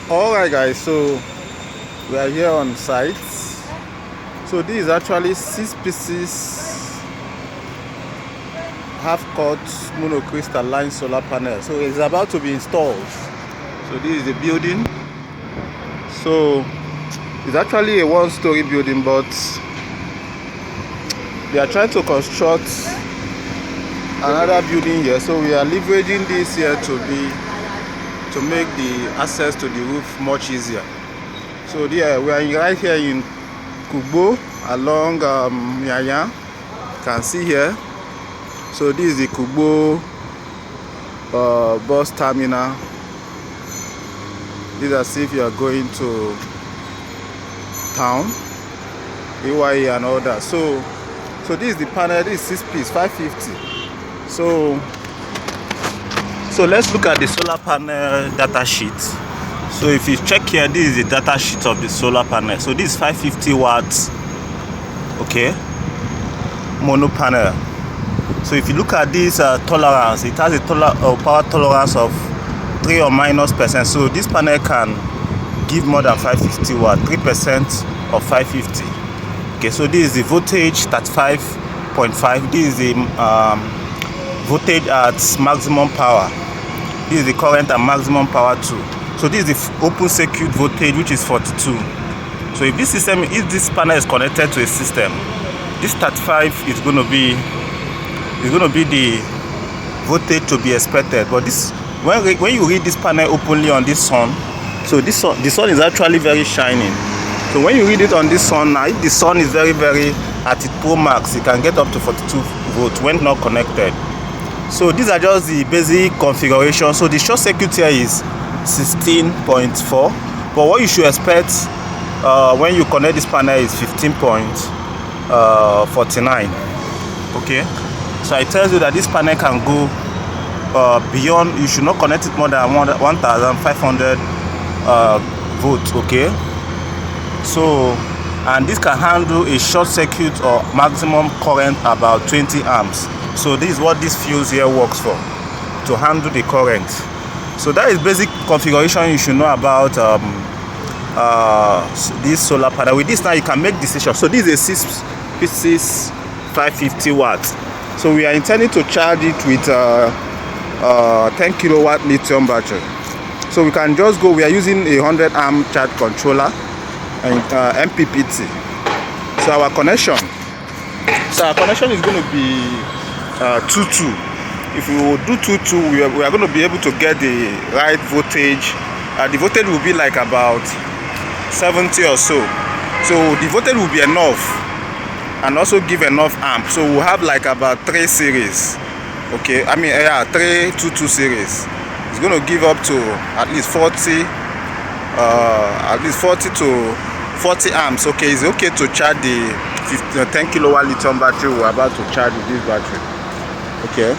Alright guys, so we are here on site. So this is actually 6 pieces half-cut monocrystalline solar panel. So it's about to be installed. So this is the building. So it's actually a one-story building, but they are trying to construct another building here. So we are leveraging this here to make the access to the roof much easier. So there we are right here in Kugbo along Mianya. You can see here. So this is the Kugbo bus terminal. This is as if you are going to town, AYE and all that. So this is the panel. This is 6 piece, 550. So let's look at the solar panel data sheet. So if you check here, this is the data sheet of the solar panel. So this is 550 watts, okay, mono panel. So if you look at this tolerance, it has a power tolerance of 3 or -%. So this panel can give more than 550 watts, 3% of 550. Okay, so this is the voltage 35.5. This is the voltage at maximum power. This is the current at maximum power too. So this is the open circuit voltage, which is 42. So if this panel is connected to a system, this 35 is going to be the voltage to be expected. But this, when you read this panel openly on this sun, so the sun is actually very shining. So when you read it on this sun now, if the sun is very at its pro max, it can get up to 42 volts when not connected. So these are just the basic configuration. So the short circuit here is 16.4, but what you should expect when you connect this panel is 15.49. okay, so I tell you that this panel can go beyond. You should not connect it more than 1500 volts, okay. So, and this can handle a short circuit or maximum current about 20 amps. So this is what this fuse here works for, to handle the current. So that is basic configuration you should know about this solar panel. With this now you can make decisions. So this is a 6 pieces 550 watts. So we are intending to charge it with 10 kilowatt lithium battery. So we can just go. We are using a 100 amp charge controller and MPPT. So our connection is going to be 2-2. If we will do 2-2, we are going to be able to get the right voltage. The voltage will be like about 70 or so. So the voltage will be enough and also give enough amp. So we'll have like about 3 series. Okay, I mean 3 2-2 series. It's going to give up to at least 40 to 40 amps. Okay, it's okay to charge the 10 kilowatt lithium battery we're about to charge with this battery. Okay.